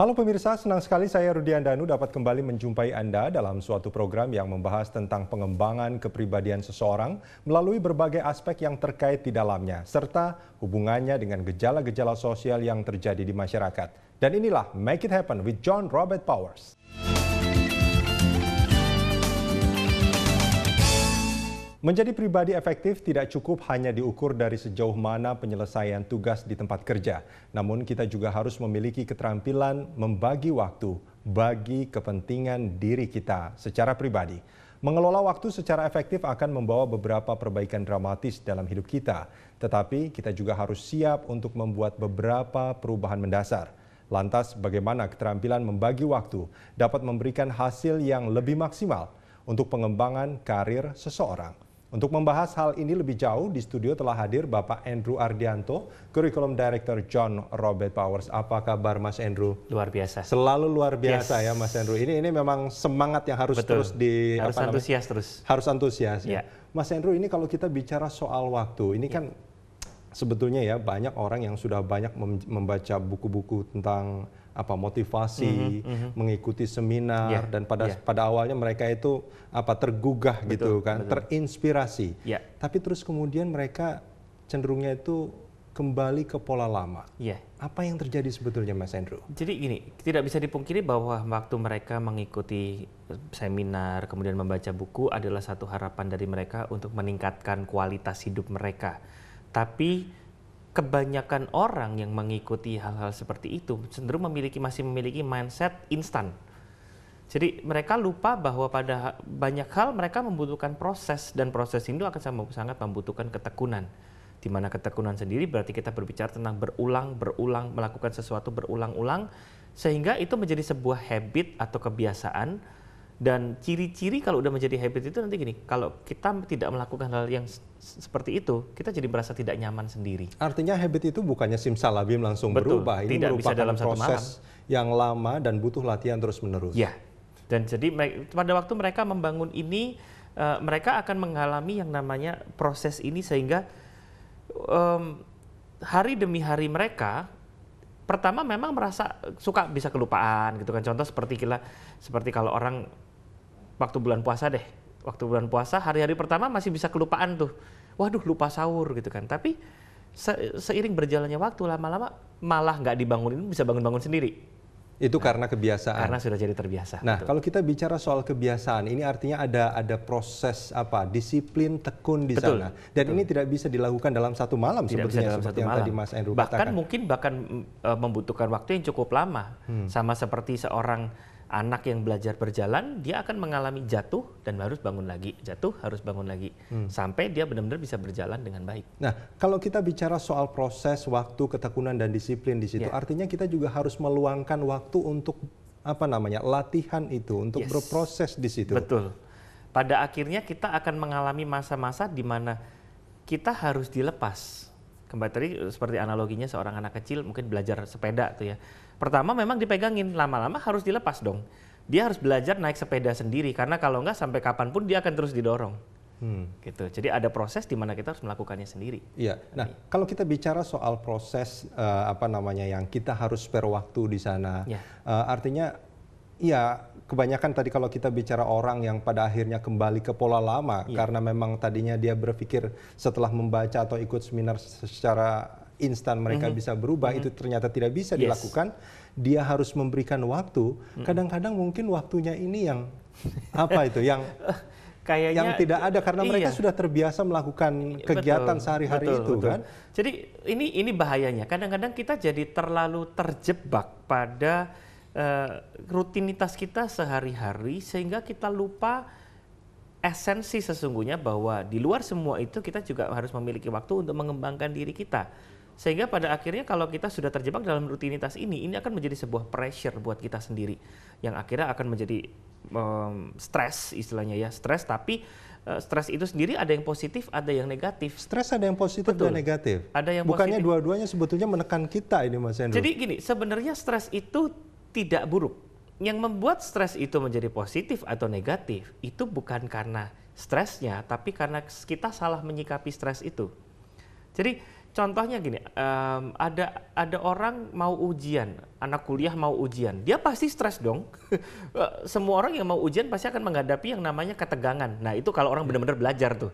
Halo pemirsa, senang sekali saya Rudi Andanu dapat kembali menjumpai Anda dalam suatu program yang membahas tentang pengembangan kepribadian seseorang melalui berbagai aspek yang terkait di dalamnya, serta hubungannya dengan gejala-gejala sosial yang terjadi di masyarakat. Dan inilah Make It Happen with John Robert Powers. Menjadi pribadi efektif tidak cukup hanya diukur dari sejauh mana penyelesaian tugas di tempat kerja. Namun kita juga harus memiliki keterampilan membagi waktu bagi kepentingan diri kita secara pribadi. Mengelola waktu secara efektif akan membawa beberapa perbaikan dramatis dalam hidup kita. Tetapi kita juga harus siap untuk membuat beberapa perubahan mendasar. Lantas bagaimana keterampilan membagi waktu dapat memberikan hasil yang lebih maksimal untuk pengembangan karir seseorang? Untuk membahas hal ini lebih jauh, di studio telah hadir Bapak Andrew Ardianto, Curriculum Director John Robert Powers. Apa kabar Mas Andrew? Luar biasa. Selalu luar biasa ya Mas Andrew. Ini memang semangat yang harus terus harus antusias terus. Harus antusias ya. Mas Andrew, ini kalau kita bicara soal waktu, ini kan sebetulnya ya banyak orang yang sudah banyak membaca buku-buku tentang motivasi, mengikuti seminar, dan pada awalnya mereka itu tergugah gitu kan, terinspirasi. Tapi terus kemudian mereka cenderungnya itu kembali ke pola lama. Apa yang terjadi sebetulnya Mas Andrew? Jadi gini, tidak bisa dipungkiri bahwa waktu mereka mengikuti seminar, kemudian membaca buku adalah satu harapan dari mereka untuk meningkatkan kualitas hidup mereka. Tapi kebanyakan orang yang mengikuti hal-hal seperti itu cenderung masih memiliki mindset instan. Jadi mereka lupa bahwa pada banyak hal mereka membutuhkan proses, dan proses itu akan sangat membutuhkan ketekunan. Di mana ketekunan sendiri berarti kita berbicara tentang berulang, melakukan sesuatu berulang-ulang, sehingga itu menjadi sebuah habit atau kebiasaan. Dan ciri-ciri kalau udah menjadi habit itu nanti gini, kalau kita tidak melakukan hal yang seperti itu, kita jadi merasa tidak nyaman sendiri. Artinya habit itu bukannya simsalabim langsung berubah, ini tidak merupakan bisa dalam proses yang lama dan butuh latihan terus-menerus. Ya, dan jadi pada waktu mereka membangun ini, mereka akan mengalami yang namanya proses ini sehingga hari demi hari mereka, pertama memang merasa suka bisa kelupaan gitu kan. Contoh seperti kalau orang waktu bulan puasa deh. Waktu bulan puasa hari-hari pertama masih bisa kelupaan tuh. Waduh, lupa sahur gitu kan. Tapi seiring berjalannya waktu lama-lama malah nggak dibangunin, bisa bangun-bangun sendiri. Itu karena kebiasaan. Karena sudah jadi terbiasa. Nah, kalau kita bicara soal kebiasaan, ini artinya ada proses disiplin tekun di sana. Dan ini tidak bisa dilakukan dalam satu malam sebetulnya, seperti yang tadi Mas Andrew katakan. Mungkin membutuhkan waktu yang cukup lama. Sama seperti seorang anak yang belajar berjalan, dia akan mengalami jatuh dan harus bangun lagi, jatuh harus bangun lagi, sampai dia benar-benar bisa berjalan dengan baik. Nah, kalau kita bicara soal proses, waktu, ketekunan dan disiplin di situ, artinya kita juga harus meluangkan waktu untuk latihan itu, untuk berproses di situ. Betul. Pada akhirnya kita akan mengalami masa-masa di mana kita harus dilepas. Kembali tadi seperti analoginya seorang anak kecil mungkin belajar sepeda tuh ya. Pertama memang dipegangin, lama-lama harus dilepas dong. Dia harus belajar naik sepeda sendiri, karena kalau enggak sampai kapanpun dia akan terus didorong. Gitu. Jadi ada proses di mana kita harus melakukannya sendiri. Iya. Nah, kalau kita bicara soal proses yang kita harus spare waktu di sana, artinya kebanyakan tadi kalau kita bicara orang yang pada akhirnya kembali ke pola lama karena memang tadinya dia berpikir setelah membaca atau ikut seminar secara instan mereka bisa berubah, itu ternyata tidak bisa dilakukan. Dia harus memberikan waktu. Kadang-kadang mungkin waktunya ini yang yang tidak ada karena mereka sudah terbiasa melakukan kegiatan sehari-hari itu kan. Jadi ini bahayanya. Kadang-kadang kita jadi terlalu terjebak pada rutinitas kita sehari-hari sehingga kita lupa esensi sesungguhnya bahwa di luar semua itu kita juga harus memiliki waktu untuk mengembangkan diri kita. Sehingga pada akhirnya kalau kita sudah terjebak dalam rutinitas ini akan menjadi sebuah pressure buat kita sendiri yang akhirnya akan menjadi stres istilahnya ya, stres. Tapi stres itu sendiri ada yang positif, ada yang negatif. Stres ada yang positif dan negatif. Ada yang bukannya positif. Dua-duanya sebetulnya menekan kita ini Mas Andrew. Jadi gini, sebenarnya stres itu tidak buruk. Yang membuat stres itu menjadi positif atau negatif itu bukan karena stresnya, tapi karena kita salah menyikapi stres itu. Jadi contohnya gini, ada orang mau ujian, anak kuliah mau ujian, dia pasti stres dong. Semua orang yang mau ujian pasti akan menghadapi yang namanya ketegangan. Nah itu kalau orang benar-benar belajar tuh.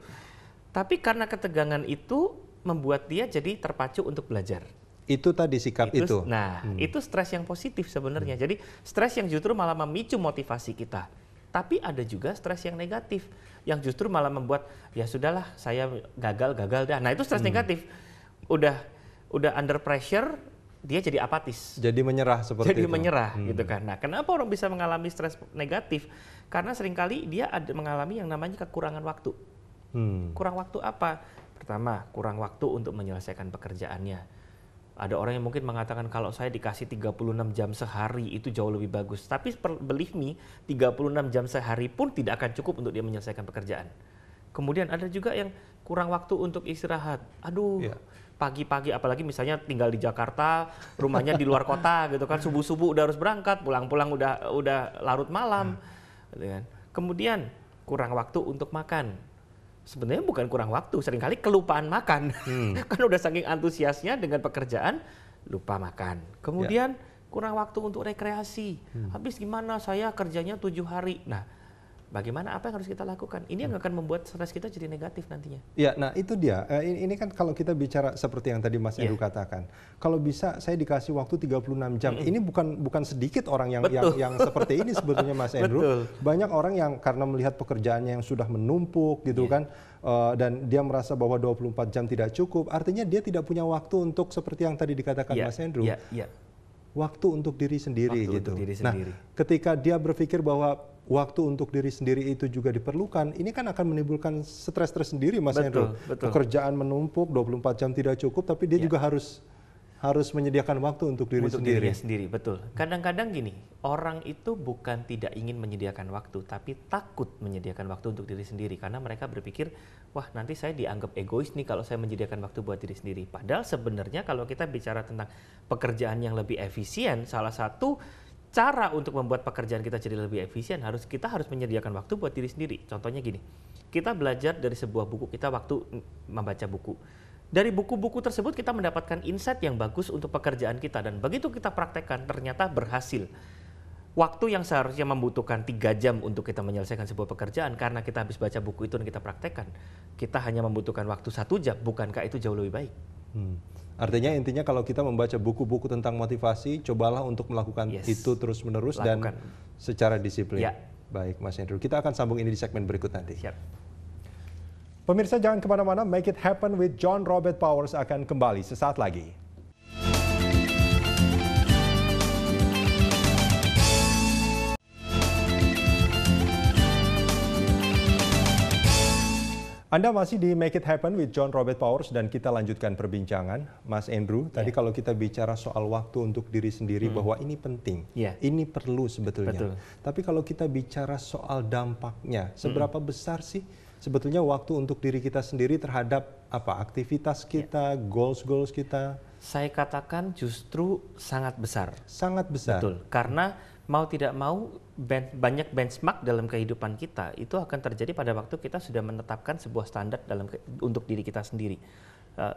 Tapi karena ketegangan itu membuat dia jadi terpacu untuk belajar. Itu tadi sikap itu. Nah, itu stres yang positif sebenarnya. Jadi stres yang justru malah memicu motivasi kita. Tapi ada juga stres yang negatif yang justru malah membuat ya sudahlah saya gagal dah. Nah, itu stres negatif. Udah under pressure dia jadi apatis. Jadi menyerah seperti itu. Jadi menyerah gitu kan. Nah, kenapa orang bisa mengalami stres negatif? Karena seringkali dia mengalami yang namanya kekurangan waktu. Kurang waktu apa? Pertama, kurang waktu untuk menyelesaikan pekerjaannya. Ada orang yang mungkin mengatakan kalau saya dikasih 36 jam sehari itu jauh lebih bagus. Tapi believe me, 36 jam sehari pun tidak akan cukup untuk dia menyelesaikan pekerjaan. Kemudian ada juga yang kurang waktu untuk istirahat. Aduh, pagi-pagi apalagi misalnya tinggal di Jakarta, rumahnya di luar kota gitu kan, subuh-subuh udah harus berangkat, pulang-pulang udah larut malam. Gitu kan. Kemudian kurang waktu untuk makan. Sebenarnya bukan kurang waktu, seringkali kelupaan makan. Kan udah saking antusiasnya dengan pekerjaan, lupa makan. Kemudian kurang waktu untuk rekreasi. Habis gimana saya kerjanya 7 hari. Nah, bagaimana apa yang harus kita lakukan? Ini yang akan membuat stres kita jadi negatif nantinya. Ya, nah itu dia. Ini kan kalau kita bicara seperti yang tadi Mas Endru katakan. Kalau bisa saya dikasih waktu 36 jam. Ini bukan sedikit orang yang seperti ini sebetulnya Mas Endru. Banyak orang yang karena melihat pekerjaannya yang sudah menumpuk gitu kan. Dan dia merasa bahwa 24 jam tidak cukup. Artinya dia tidak punya waktu untuk seperti yang tadi dikatakan Mas Endru. Waktu untuk diri sendiri gitu. Nah, ketika dia berpikir bahwa waktu untuk diri sendiri itu juga diperlukan, ini kan akan menimbulkan stres tersendiri Mas Endru. Pekerjaan menumpuk, 24 jam tidak cukup, tapi dia juga harus menyediakan waktu untuk diri sendiri. Betul. Kadang-kadang gini, orang itu bukan tidak ingin menyediakan waktu, tapi takut menyediakan waktu untuk diri sendiri. Karena mereka berpikir, wah nanti saya dianggap egois nih kalau saya menyediakan waktu buat diri sendiri. Padahal sebenarnya kalau kita bicara tentang pekerjaan yang lebih efisien, salah satu cara untuk membuat pekerjaan kita jadi lebih efisien, kita harus menyediakan waktu buat diri sendiri. Contohnya gini, kita belajar dari sebuah buku, kita waktu membaca buku. Dari buku-buku tersebut kita mendapatkan insight yang bagus untuk pekerjaan kita. Dan begitu kita praktekkan, ternyata berhasil. Waktu yang seharusnya membutuhkan 3 jam untuk kita menyelesaikan sebuah pekerjaan, karena kita habis baca buku itu dan kita praktekkan, kita hanya membutuhkan waktu 1 jam. Bukankah itu jauh lebih baik? Artinya intinya kalau kita membaca buku-buku tentang motivasi, cobalah untuk melakukan itu terus-menerus dan secara disiplin. Baik Mas Endru, kita akan sambung ini di segmen berikut nanti. Pemirsa jangan kemana-mana, Make It Happen with John Robert Powers akan kembali sesaat lagi. Anda masih di Make It Happen with John Robert Powers dan kita lanjutkan perbincangan. Mas Endru, tadi kalau kita bicara soal waktu untuk diri sendiri bahwa ini penting, ini perlu sebetulnya. Tapi kalau kita bicara soal dampaknya, seberapa besar sih sebetulnya waktu untuk diri kita sendiri terhadap aktivitas kita, goals kita? Saya katakan justru sangat besar. Sangat besar. Betul, karena mau tidak mau banyak benchmark dalam kehidupan kita itu akan terjadi pada waktu kita sudah menetapkan sebuah standar untuk diri kita sendiri,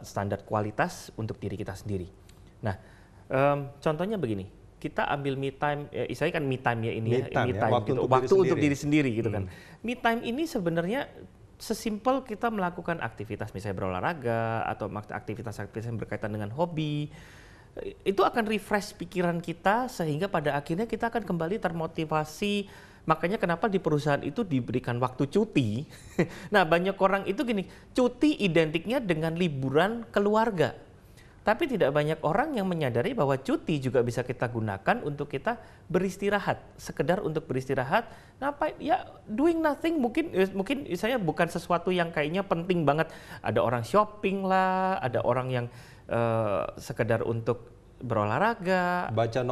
standar kualitas untuk diri kita sendiri. Nah, contohnya begini, kita ambil me time, istilahnya kan me time ya ini waktu untuk diri sendiri gitu kan. Me time ini sebenarnya sesimpel kita melakukan aktivitas misalnya berolahraga atau aktivitas-aktivitas yang berkaitan dengan hobi. Itu akan refresh pikiran kita sehingga pada akhirnya kita akan kembali termotivasi. Makanya kenapa di perusahaan itu diberikan waktu cuti. Nah, banyak orang itu gini, cuti identiknya dengan liburan keluarga. Tapi tidak banyak orang yang menyadari bahwa cuti juga bisa kita gunakan untuk kita beristirahat, sekedar untuk beristirahat. Doing nothing mungkin saya bukan sesuatu yang kayaknya penting banget. Ada orang shopping lah, ada orang yang sekedar untuk berolahraga, baca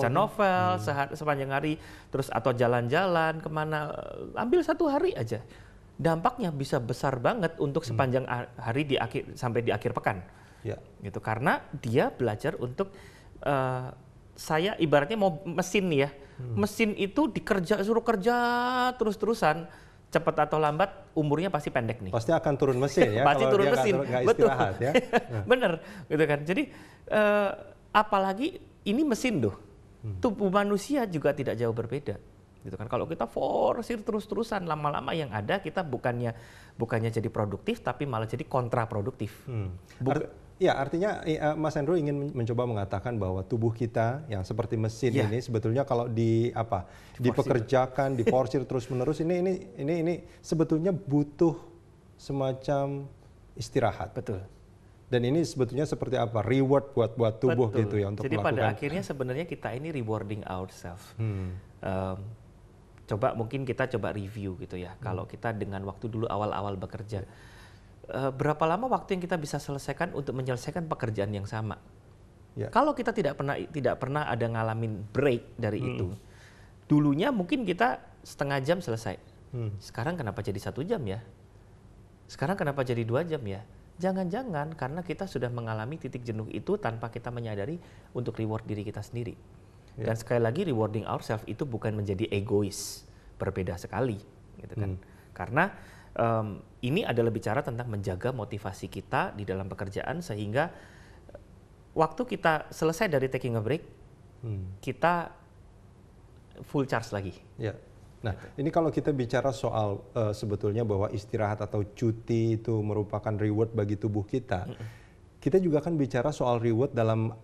novel sepanjang hari, terus atau jalan-jalan kemana, ambil 1 hari aja, dampaknya bisa besar banget untuk sepanjang hari sampai di akhir pekan, gitu. Karena dia belajar untuk saya ibaratnya mau mesin nih ya, mesin itu suruh kerja terus-terusan, cepat atau lambat umurnya pasti pendek nih. Pasti akan turun mesin ya. Pasti kalau turun dia mesin, nggak betul. istirahat ya. Bener, gitu kan. Jadi apalagi ini mesin tuh, tubuh manusia juga tidak jauh berbeda, gitu kan. Kalau kita forsir terus-terusan, lama-lama yang ada kita bukannya jadi produktif, tapi malah jadi kontraproduktif. Artinya Mas Hendro ingin mencoba mengatakan bahwa tubuh kita yang seperti mesin ini sebetulnya kalau dipekerjakan, diporsir terus-menerus ini sebetulnya butuh semacam istirahat. Betul. Dan ini sebetulnya seperti apa? Reward buat tubuh. Betul. Gitu ya untuk jadi melakukan. Pada akhirnya sebenarnya kita ini rewarding ourselves. Mungkin kita coba review gitu ya. Kalau kita dengan waktu dulu awal-awal bekerja. Berapa lama waktu yang kita bisa selesaikan untuk menyelesaikan pekerjaan yang sama? Ya. Kalau kita tidak pernah ada ngalamin break dari itu, dulunya mungkin kita setengah jam selesai. Sekarang kenapa jadi 1 jam ya? Sekarang kenapa jadi 2 jam ya? Jangan-jangan karena kita sudah mengalami titik jenuh itu tanpa kita menyadari untuk reward diri kita sendiri. Ya. Dan sekali lagi rewarding ourselves itu bukan menjadi egois, berbeda sekali, gitu kan? Karena ini adalah bicara tentang menjaga motivasi kita di dalam pekerjaan sehingga waktu kita selesai dari taking a break, kita full charge lagi. Ya. Nah, ini kalau kita bicara soal sebetulnya bahwa istirahat atau cuti itu merupakan reward bagi tubuh kita, kita juga kan bicara soal reward dalam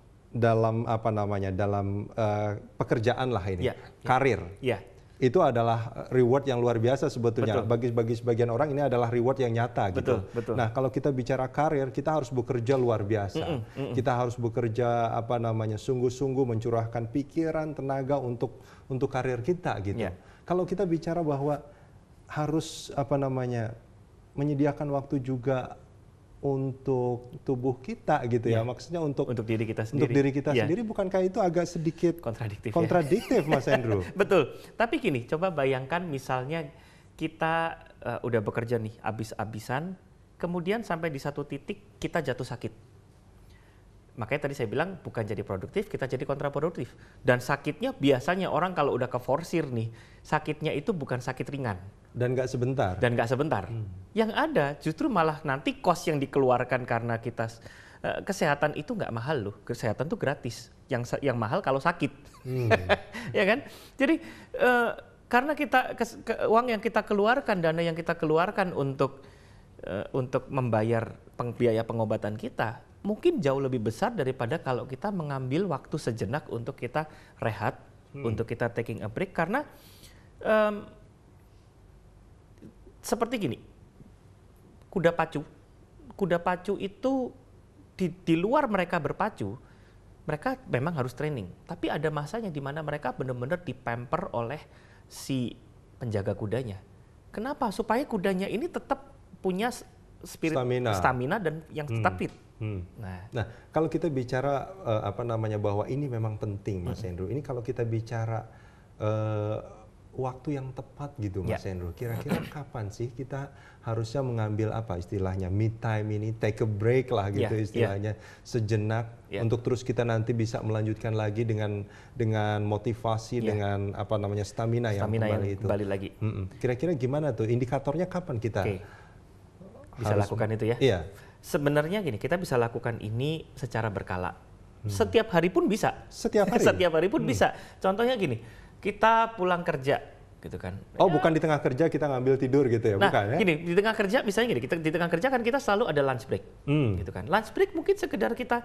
pekerjaan lah ini, karir. Ya. Itu adalah reward yang luar biasa sebetulnya. Bagi sebagian orang ini adalah reward yang nyata gitu. Betul. Nah, kalau kita bicara karir, kita harus bekerja luar biasa. Kita harus bekerja sungguh-sungguh mencurahkan pikiran, tenaga untuk karir kita gitu. Yeah. Kalau kita bicara bahwa harus menyediakan waktu juga untuk tubuh kita gitu ya, maksudnya untuk diri kita sendiri. Untuk diri kita sendiri, bukankah itu agak sedikit kontradiktif Mas Hendro? Betul. Tapi gini, coba bayangkan misalnya kita udah bekerja nih abis-abisan, kemudian sampai di satu titik kita jatuh sakit. Makanya tadi saya bilang bukan jadi produktif, kita jadi kontraproduktif. Dan sakitnya biasanya orang kalau udah keforsir nih, sakitnya itu bukan sakit ringan. Dan nggak sebentar. Yang ada justru malah nanti kos yang dikeluarkan karena kita kesehatan itu nggak mahal loh. Kesehatan tuh gratis. Yang mahal kalau sakit. Ya kan? Jadi karena uang yang kita keluarkan, dana yang kita keluarkan untuk membayar biaya pengobatan kita, mungkin jauh lebih besar daripada kalau kita mengambil waktu sejenak untuk kita rehat, untuk kita taking a break. Karena seperti gini, kuda pacu itu di luar mereka berpacu, mereka memang harus training. Tapi ada masanya di mana mereka benar-benar dipamper oleh si penjaga kudanya. Kenapa? Supaya kudanya ini tetap punya spirit stamina dan yang tetap fit. Nah, kalau kita bicara bahwa ini memang penting, Mas Hendro. Ini kalau kita bicara waktu yang tepat gitu, Mas Hendro. Kira-kira kapan sih kita harusnya mengambil istilahnya me time ini, take a break lah gitu istilahnya, sejenak untuk terus kita nanti bisa melanjutkan lagi dengan motivasi, dengan stamina yang kembali lagi. Kira-kira gimana tuh indikatornya kapan kita bisa lakukan itu ya? Iya. Sebenarnya gini, kita bisa lakukan ini secara berkala. Setiap hari pun bisa. Setiap hari? Setiap hari pun bisa. Contohnya gini, kita pulang kerja gitu kan. Oh, bukan di tengah kerja kita ngambil tidur gitu ya? Nah, bukan ya? Gini, di tengah kerja misalnya gini, di tengah kerja kan kita selalu ada lunch break. Gitu kan. Lunch break mungkin sekedar kita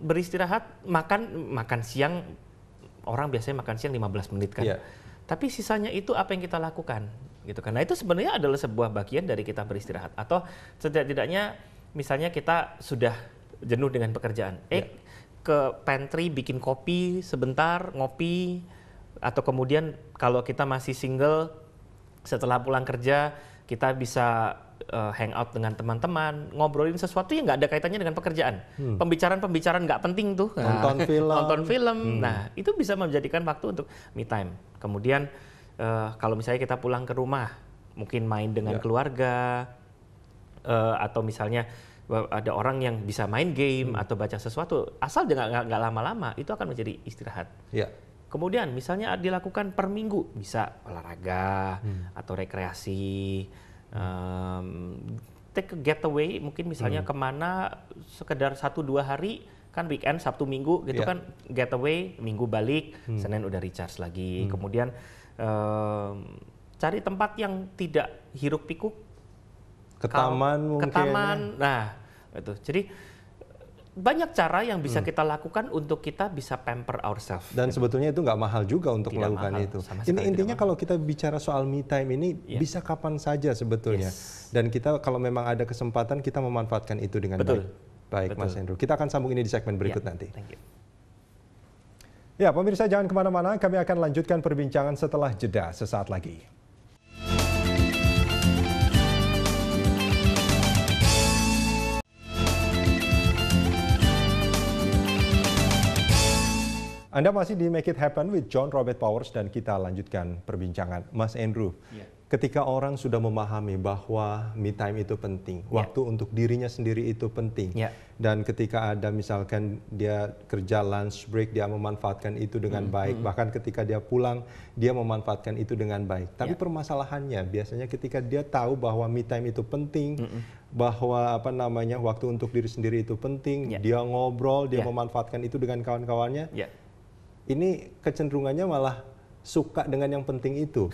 beristirahat, makan siang, orang biasanya makan siang 15 menit kan. Yeah. Tapi sisanya itu apa yang kita lakukan? Gitu kan. Nah, itu sebenarnya adalah sebuah bagian dari kita beristirahat. Atau setidak-tidaknya misalnya kita sudah jenuh dengan pekerjaan. Ke pantry bikin kopi sebentar, ngopi. Atau kemudian kalau kita masih single, setelah pulang kerja kita bisa hangout dengan teman-teman, ngobrolin sesuatu yang nggak ada kaitannya dengan pekerjaan. Pembicaraan-pembicaraan nggak penting tuh. Nonton film. Nah, itu bisa menjadikan waktu untuk me time. Kemudian kalau misalnya kita pulang ke rumah, mungkin main dengan keluarga, atau misalnya ada orang yang bisa main game atau baca sesuatu, asal nggak lama-lama, itu akan menjadi istirahat. Kemudian misalnya dilakukan per minggu, bisa olahraga atau rekreasi, take a getaway, mungkin misalnya kemana sekedar 1-2 hari, kan weekend Sabtu Minggu gitu kan getaway, Minggu balik, Senin udah recharge lagi. Kemudian cari tempat yang tidak hiruk pikuk, ke taman mungkin. ke taman. Nah, itu. Jadi banyak cara yang bisa kita lakukan untuk kita bisa pamper ourselves. Dan sebetulnya itu nggak mahal juga untuk Tidak melakukan mahal, itu. sama Ini sekali intinya tidak kalau kita bicara soal me time ini bisa kapan saja sebetulnya. Dan kita kalau memang ada kesempatan kita memanfaatkan itu dengan baik. Baik, Mas Hendro. Kita akan sambung ini di segmen berikut nanti. Thank you. Ya, pemirsa jangan kemana-mana. Kami akan lanjutkan perbincangan setelah jeda sesaat lagi. Anda masih di Make It Happen with John Robert Powers dan kita lanjutkan perbincangan. Mas Andrew, ketika orang sudah memahami bahwa me time itu penting, waktu untuk dirinya sendiri itu penting, dan ketika ada misalkan dia kerja lunch break, dia memanfaatkan itu dengan baik, bahkan ketika dia pulang, dia memanfaatkan itu dengan baik. Tapi permasalahannya biasanya ketika dia tahu bahwa me time itu penting, bahwa waktu untuk diri sendiri itu penting, dia ngobrol, dia memanfaatkan itu dengan kawan-kawannya, ini kecenderungannya malah suka dengan yang penting itu.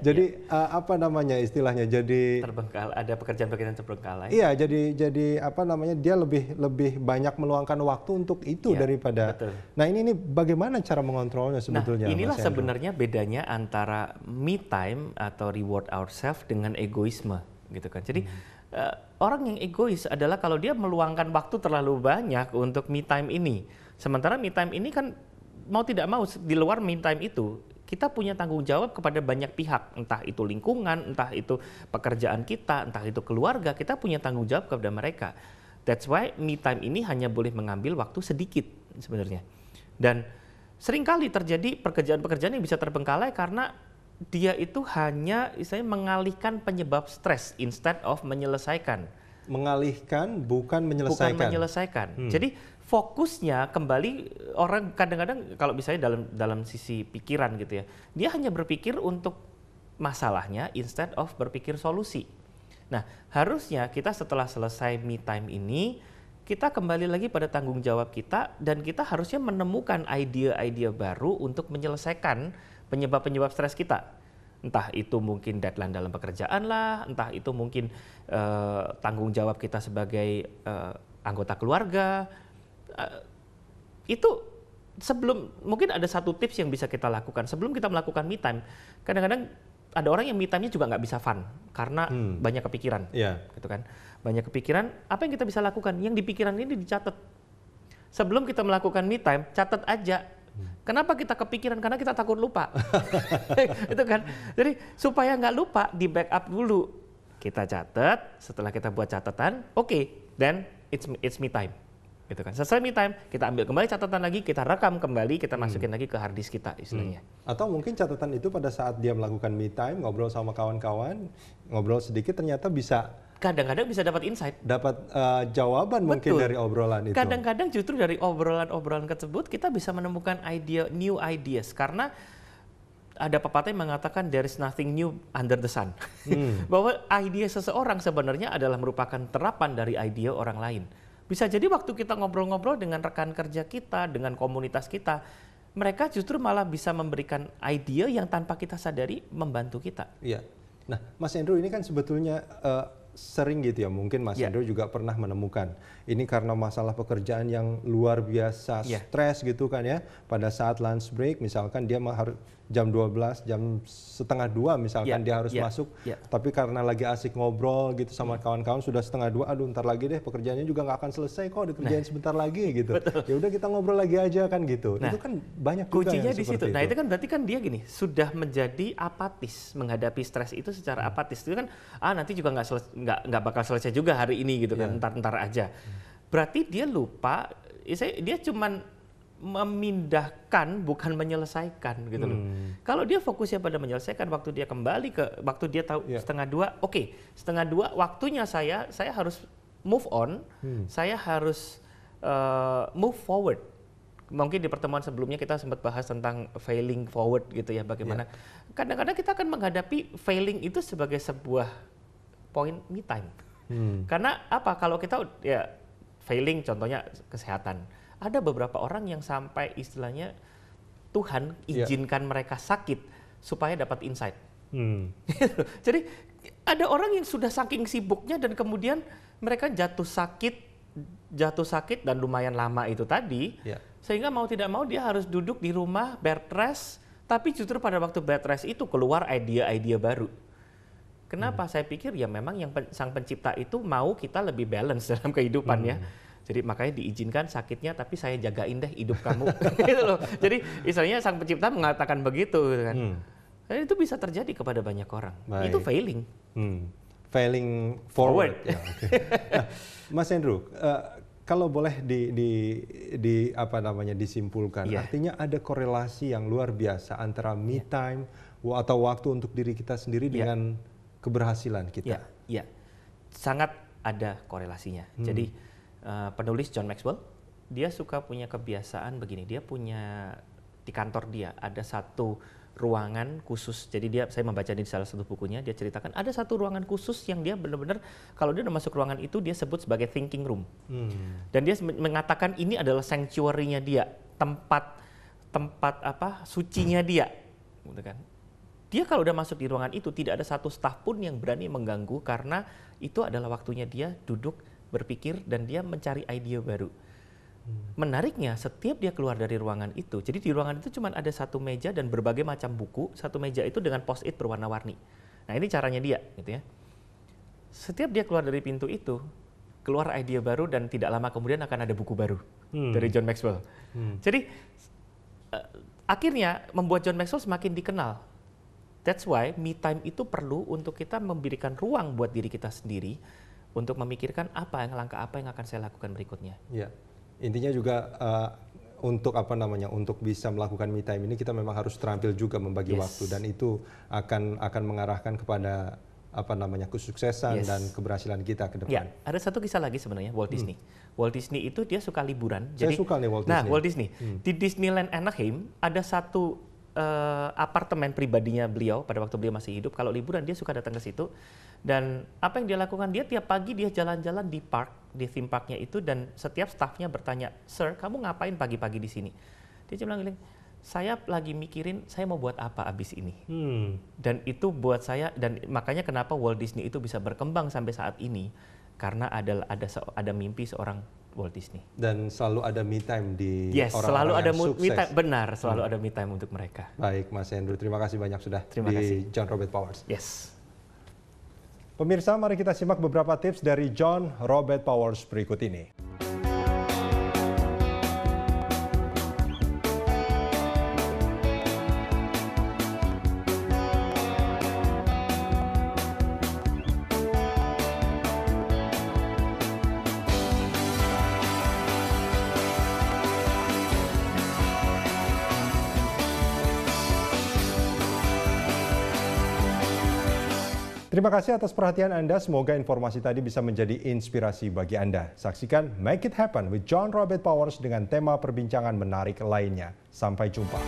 Jadi istilahnya jadi terbengkalai, ada pekerjaan-pekerjaan terbengkalai. Iya, jadi dia lebih banyak meluangkan waktu untuk itu daripada. Nah, ini bagaimana cara mengontrolnya sebetulnya? Nah, inilah sebenarnya bedanya antara me time atau reward ourselves dengan egoisme, gitu kan. Jadi orang yang egois adalah kalau dia meluangkan waktu terlalu banyak untuk me time ini. Sementara me time ini kan mau tidak mau di luar me time itu kita punya tanggung jawab kepada banyak pihak, entah itu lingkungan, entah itu pekerjaan kita, entah itu keluarga, kita punya tanggung jawab kepada mereka. That's why me time ini hanya boleh mengambil waktu sedikit sebenarnya. Dan seringkali terjadi pekerjaan-pekerjaan yang bisa terbengkalai karena dia itu hanya istilahnya mengalihkan penyebab stres instead of menyelesaikan. Mengalihkan bukan menyelesaikan. Bukan menyelesaikan. Jadi fokusnya kembali orang kadang-kadang kalau misalnya dalam sisi pikiran gitu ya, dia hanya berpikir untuk masalahnya instead of berpikir solusi. Nah, harusnya kita setelah selesai me time ini, kita kembali lagi pada tanggung jawab kita dan kita harusnya menemukan ide-ide baru untuk menyelesaikan penyebab-penyebab stres kita. Entah itu mungkin deadline dalam pekerjaan lah, entah itu mungkin tanggung jawab kita sebagai anggota keluarga. Itu mungkin ada satu tips yang bisa kita lakukan sebelum kita melakukan me time. Kadang-kadang ada orang yang me time-nya juga nggak bisa fun karena banyak kepikiran, gitu kan? Banyak kepikiran. Apa yang kita bisa lakukan? Yang di pikiran ini dicatat. Sebelum kita melakukan me time, catat aja. Kenapa kita kepikiran? Karena kita takut lupa, itu kan? Jadi supaya nggak lupa, di backup dulu. Kita catat. Setelah kita buat catatan, then it's me time. Gitu kan. Selesai me time, kita ambil kembali catatan lagi, kita rekam kembali, kita masukin lagi ke hard disk kita istilahnya. Atau mungkin catatan itu pada saat dia melakukan me time, ngobrol sama kawan-kawan, ngobrol sedikit ternyata bisa kadang-kadang bisa dapat insight, dapat jawaban mungkin dari obrolan itu. Kadang-kadang justru dari obrolan-obrolan tersebut kita bisa menemukan new ideas karena ada pepatah yang mengatakan there is nothing new under the sun. Bahwa ide seseorang sebenarnya adalah merupakan terapan dari ide orang lain. Bisa jadi waktu kita ngobrol-ngobrol dengan rekan kerja kita, dengan komunitas kita, mereka justru malah bisa memberikan ide yang tanpa kita sadari membantu kita. Iya. Nah, Mas Andrew ini kan sebetulnya sering gitu ya, mungkin Mas Andrew juga pernah menemukan ini karena masalah pekerjaan yang luar biasa stres gitu kan ya, pada saat lunch break misalkan dia harus jam 12, jam setengah 2 misalkan dia harus masuk, tapi karena lagi asik ngobrol gitu sama kawan-kawan sudah setengah 2, aduh ntar lagi deh pekerjaannya juga nggak akan selesai kok, dikerjain sebentar lagi gitu. Ya udah kita ngobrol lagi aja kan gitu. Itu kan banyak juga kuncinya yang di situ. seperti Nah itu kan berarti kan dia gini, sudah menjadi apatis menghadapi stres itu secara apatis. Itu kan nanti juga nggak bakal selesai juga hari ini gitu kan, ntar aja. Berarti dia lupa, dia cuman memindahkan bukan menyelesaikan gitu loh. Kalau dia fokusnya pada menyelesaikan, waktu dia kembali waktu dia tahu setengah 2, setengah 2 waktunya saya harus move on, saya harus move forward. Mungkin di pertemuan sebelumnya kita sempat bahas tentang failing forward gitu ya, bagaimana kadang-kadang kita akan menghadapi failing itu sebagai sebuah point me time. Karena apa? Kalau kita ya failing, contohnya kesehatan, ada beberapa orang yang sampai istilahnya Tuhan izinkan mereka sakit supaya dapat insight. Jadi ada orang yang sudah saking sibuknya dan kemudian mereka jatuh sakit dan lumayan lama itu tadi, sehingga mau tidak mau dia harus duduk di rumah bed rest, tapi justru pada waktu bed rest itu keluar ide-ide baru. Kenapa? Saya pikir ya memang yang sang pencipta itu mau kita lebih balance dalam kehidupannya. Jadi makanya diizinkan sakitnya, tapi saya jagain deh hidup kamu. Gitu loh. Jadi istilahnya sang pencipta mengatakan begitu kan. Dan itu bisa terjadi kepada banyak orang. Baik. Itu failing. Failing forward. Ya, okay. Nah, Mas Andrew, kalau boleh disimpulkan, artinya ada korelasi yang luar biasa antara me time atau waktu untuk diri kita sendiri dengan keberhasilan kita. Ya, sangat ada korelasinya. Jadi penulis John Maxwell, dia suka punya kebiasaan begini. Dia punya di kantor dia ada satu ruangan khusus. Jadi saya membaca di salah satu bukunya, dia ceritakan ada satu ruangan khusus yang dia benar-benar kalau dia udah masuk ruangan itu dia sebut sebagai thinking room. Dan dia mengatakan ini adalah sanctuary-nya dia, tempat sucinya dia, gitu kan. Dia kalau udah masuk di ruangan itu tidak ada satu staf pun yang berani mengganggu karena itu adalah waktunya dia duduk, berpikir dan dia mencari ide baru. Menariknya, setiap dia keluar dari ruangan itu, jadi di ruangan itu cuma ada satu meja dan berbagai macam buku, satu meja itu dengan post-it berwarna-warni. Nah ini caranya dia, gitu ya. Setiap dia keluar dari pintu itu, keluar ide baru dan tidak lama kemudian akan ada buku baru dari John Maxwell. Jadi akhirnya membuat John Maxwell semakin dikenal. That's why me time itu perlu untuk kita memberikan ruang buat diri kita sendiri untuk memikirkan langkah apa yang akan saya lakukan berikutnya. Ya. Intinya juga untuk bisa melakukan me time ini kita memang harus terampil juga membagi waktu, dan itu akan mengarahkan kepada kesuksesan dan keberhasilan kita ke depan. Ya, ada satu kisah lagi sebenarnya, Walt Disney. Walt Disney itu dia suka liburan. Saya suka nih Walt Disney. Nah, Walt Disney di Disneyland Anaheim ada satu apartemen pribadinya beliau pada waktu beliau masih hidup. Kalau liburan dia suka datang ke situ. Dan apa yang dia lakukan, dia tiap pagi dia jalan-jalan di theme parknya itu, dan setiap stafnya bertanya, "Sir, kamu ngapain pagi-pagi di sini?" Dia cuma bilang, "Saya lagi mikirin saya mau buat apa abis ini." Dan itu buat saya, dan makanya kenapa Walt Disney itu bisa berkembang sampai saat ini, karena ada mimpi seorang Walt Disney. Dan selalu ada me time di selalu ada yang sukses. Me time, benar, selalu ada me time untuk mereka. Baik, Mas Andrew, terima kasih banyak sudah di John Robert Powers. Yes. Pemirsa, mari kita simak beberapa tips dari John Robert Powers berikut ini. Terima kasih atas perhatian Anda. Semoga informasi tadi bisa menjadi inspirasi bagi Anda. Saksikan Make It Happen with John Robert Powers dengan tema perbincangan menarik lainnya. Sampai jumpa.